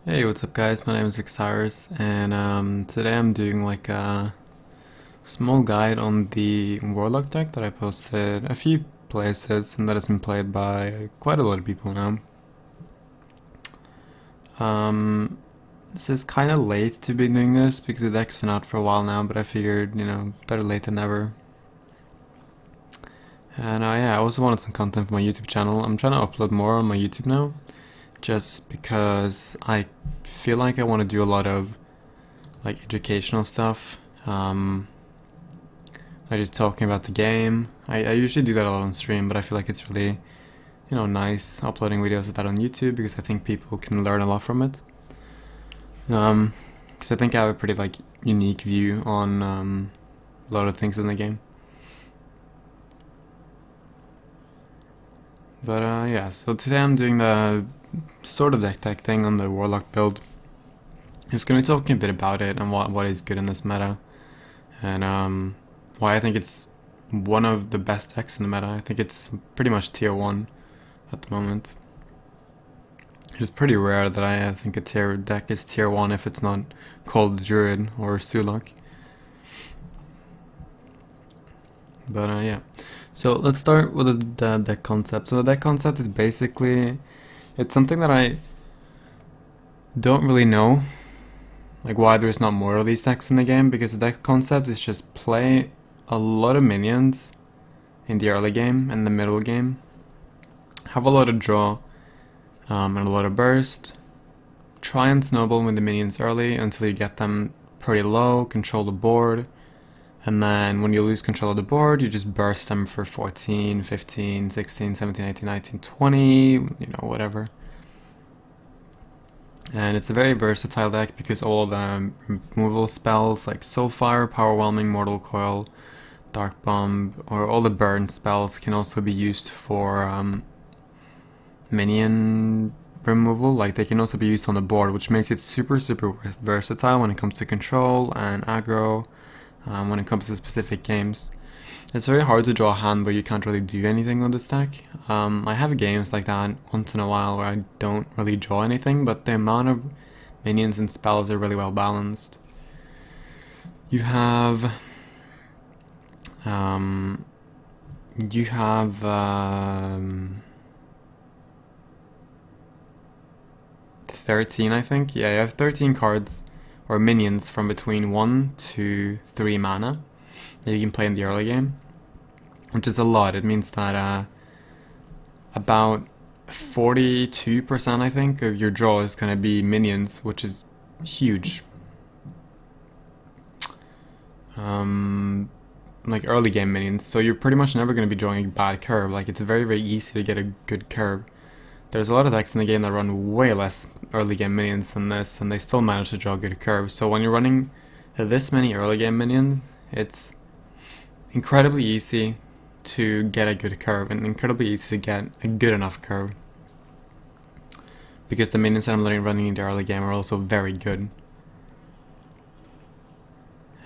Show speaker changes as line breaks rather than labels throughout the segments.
Hey, what's up guys? My name is Cyrus, and today I'm doing like a small guide on the Warlock deck that I posted a few places and that has been played by quite a lot of people now. This is kind of late to be doing this because the deck's been out for a while now, but I figured, better late than never. And yeah, I also wanted some content for my YouTube channel. I'm trying to upload more on my YouTube now, just because I feel like I want to do a lot of like educational stuff. Like just talking about the game. I usually do that a lot on stream, but I feel like it's really, nice uploading videos of that on YouTube because I think people can learn a lot from it. Because I think I have a pretty like unique view on a lot of things in the game. But yeah, so today I'm doing the sort of deck tech thing on the Warlock build. Just gonna be talking a bit about it and what is good in this meta, and why I think it's one of the best decks in the meta. I think it's pretty much tier 1 at the moment. It's pretty rare that I think a tier deck is tier 1 if it's not called Druid or Sulak. But yeah, so let's start with the deck concept. So the deck concept is basically, it's something that I don't really know, like why there's not more of these decks in the game, because the deck concept is just play a lot of minions in the early game and the middle game, have a lot of draw and a lot of burst, try and snowball with the minions early until you get them pretty low, control the board, and then when you lose control of the board, you just burst them for 14, 15, 16, 17, 18, 19, 20, whatever. And it's a very versatile deck because all the removal spells like Soulfire, Powerwhelming, Mortal Coil, Dark Bomb, or all the burn spells can also be used for minion removal. Like they can also be used on the board, which makes it super versatile when it comes to control and aggro, when it comes to specific games. It's very hard to draw a hand where you can't really do anything with this deck. I have games like that once in a while where I don't really draw anything, but the amount of minions and spells are really well balanced. You have 13, I think. Yeah, you have 13 cards or minions from between 1 to 3 mana that you can play in the early game, which is a lot. It means that about 42%, I think, of your draw is going to be minions, which is huge. Like early game minions, so you're pretty much never going to be drawing a bad curve. Like it's very easy to get a good curve. There's a lot of decks in the game that run way less early game minions than this, and they still manage to draw good curves. So when you're running this many early game minions, it's incredibly easy to get a good curve and incredibly easy to get a good enough curve, because the minions that I'm running in the early game are also very good.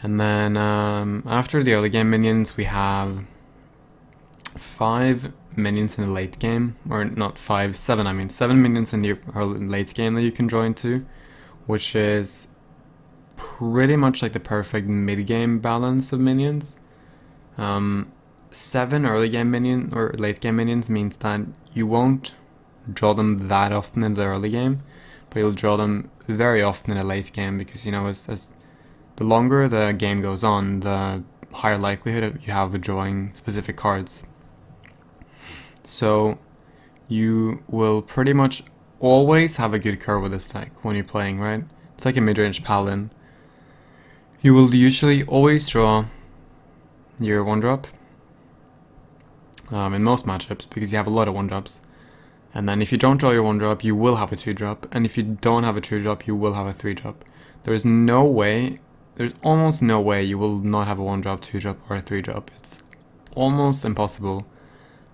And then after the early game minions, we have 5 minions in the late game, or not 5, 7. I mean 7 minions in the late game that you can draw into, which is pretty much like the perfect mid-game balance of minions. 7 early game minion or late game minions means that you won't draw them that often in the early game, but you'll draw them very often in the late game, because as the longer the game goes on, the higher likelihood you have of drawing specific cards. So you will pretty much always have a good curve with this deck when you're playing, right? It's like a mid-range paladin. You will usually always draw your 1-drop in most matchups, because you have a lot of 1-drops. And then if you don't draw your 1-drop, you will have a 2-drop. And if you don't have a 2-drop, you will have a 3-drop. There's almost no way you will not have a 1-drop, 2-drop, or a 3-drop. It's almost impossible.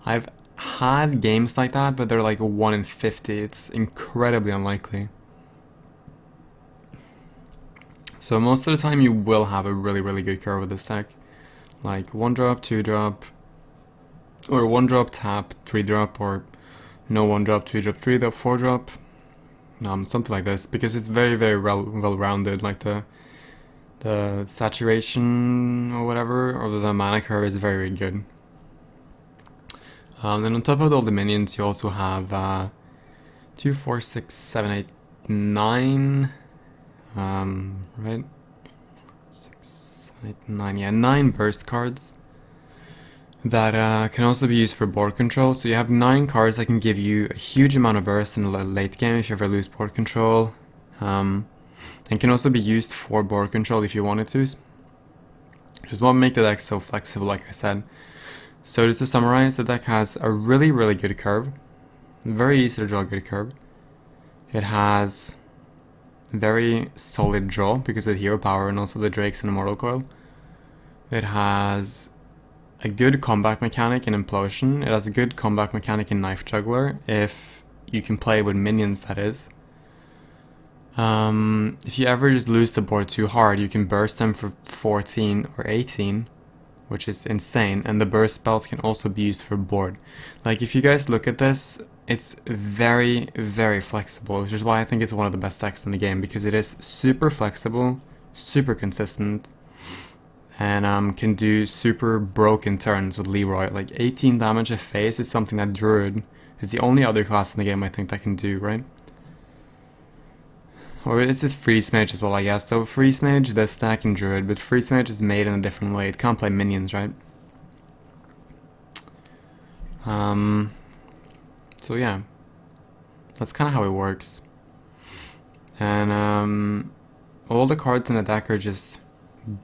I've had games like that, but they're like 1 in 50. It's incredibly unlikely. So most of the time you will have a really good curve with this deck. Like 1-drop, 2-drop, or 1-drop, tap, 3-drop, or no 1-drop, 2-drop, 3-drop, 4-drop. something like this, because it's very, very well-rounded. Like the saturation or whatever, or the mana curve is very, very good. Then on top of all the minions, you also have 2, 4, 6, 7, 8, 9. Right? 6, 7, 8, 9. Yeah, 9 burst cards that can also be used for board control. So you have 9 cards that can give you a huge amount of burst in the late game if you ever lose board control. And can also be used for board control if you wanted to. Just want to make the deck so flexible, like I said. So just to summarize, the deck has a really, really good curve. Very easy to draw a good curve. It has very solid draw because of the hero power and also the Drakes and Immortal Coil. It has a good combat mechanic in Implosion. It has a good combat mechanic in Knife Juggler, if you can play with minions, that is. If you ever just lose the board too hard, you can burst them for 14 or 18, which is insane, and the burst spells can also be used for board. Like, if you guys look at this, it's very, very flexible, which is why I think it's one of the best decks in the game, because it is super flexible, super consistent, and can do super broken turns with Leroy. Like 18 damage a phase is something that Druid is the only other class in the game I think that can do, right? Or it's just Freeze Mage as well, I guess. So Freeze Mage, this deck, and Druid, but Freeze Mage is made in a different way. It can't play minions, right? So yeah, that's kind of how it works. And all the cards in the deck are just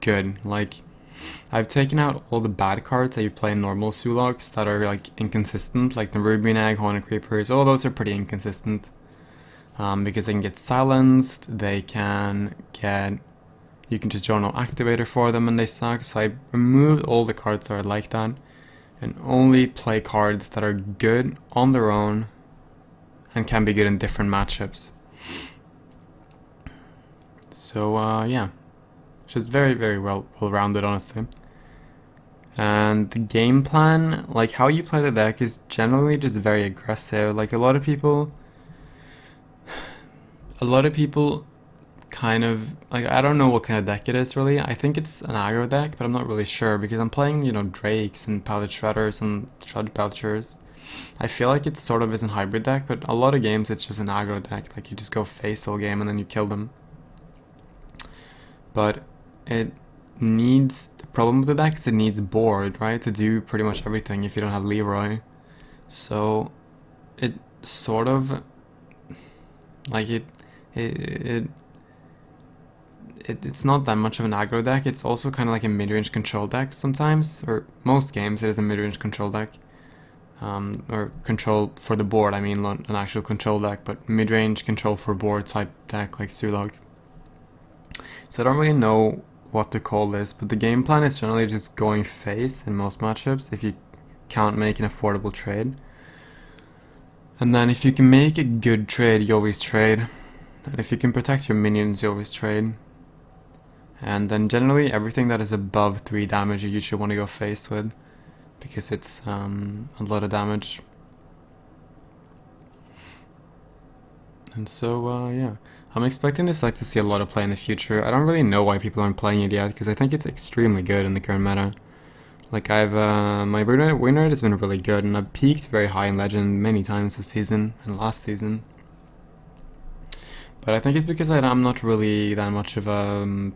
good. Like, I've taken out all the bad cards that you play in normal Sulocs that are like inconsistent, like the Ruby Nag, Haunted Creepers. All those are pretty inconsistent. Because they can get silenced, they can get... You can just draw no activator for them and they suck, so I removed all the cards that are like that and only play cards that are good on their own and can be good in different matchups. So yeah, just very, very well-rounded, honestly. And the game plan, like how you play the deck, is generally just very aggressive. Like a lot of people kind of, like, I don't know what kind of deck it is really. I think it's an aggro deck, but I'm not really sure because I'm playing, you know, Drakes and Pallet Shredders and Shred Belchers. I feel like it sort of is an hybrid deck, but a lot of games it's just an aggro deck. Like, you just go face all game and then you kill them. But it needs, the problem with the deck is it needs board, right, to do pretty much everything if you don't have Leroy. So it sort of, like, it's not that much of an aggro deck. It's also kind of like a mid-range control deck sometimes, or most games it is a mid-range control deck. Or control for the board, I mean, not an actual control deck, but mid-range control for board type deck like Sulog. So I don't really know what to call this, but the game plan is generally just going face in most matchups if you can't make an affordable trade. And then if you can make a good trade, you always trade. And if you can protect your minions, you always trade. And then generally everything that is above 3 damage you usually want to go face with, because it's a lot of damage. And so yeah, I'm expecting this deck to see a lot of play in the future. I don't really know why people aren't playing it yet, because I think it's extremely good in the current meta. Like, I've my win rate has been really good, and I've peaked very high in Legend many times this season and last season. But I think it's because I'm not really that much of a...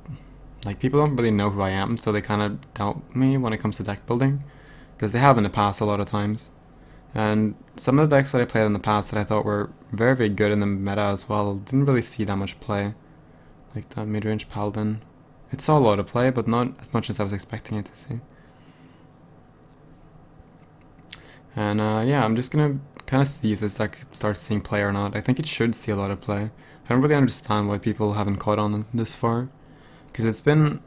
like, people don't really know who I am, so they kind of doubt me when it comes to deck building, because they have in the past a lot of times. And some of the decks that I played in the past that I thought were very, very good in the meta as well didn't really see that much play. Like that mid-range Paladin. It saw a lot of play, but not as much as I was expecting it to see. And yeah, I'm just gonna kind of see if this deck starts seeing play or not. I think it should see a lot of play. I don't really understand why people haven't caught on this far, because it's been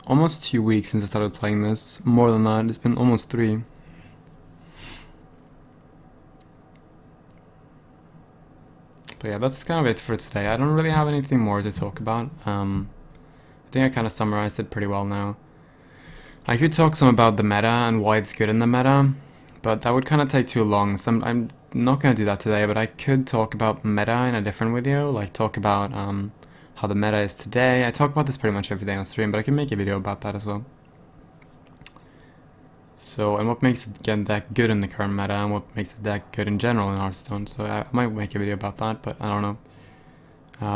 almost 2 weeks since I started playing this. More than that, it's been almost 3. But yeah, that's kind of it for today. I don't really have anything more to talk about. I think I kind of summarized it pretty well now. I could talk some about the meta and why it's good in the meta, but that would kind of take too long, so I'm not gonna do that today, but I could talk about meta in a different video, like talk about how the meta is today. I talk about this pretty much every day on stream, but I can make a video about that as well. So, and what makes it get that good in the current meta, and what makes it that good in general in Hearthstone. So I might make a video about that, but I don't know.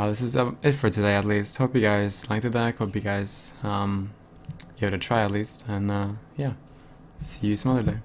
This is it for today at least. Hope you guys liked the deck, hope you guys give it a try at least, and yeah, see you some other day.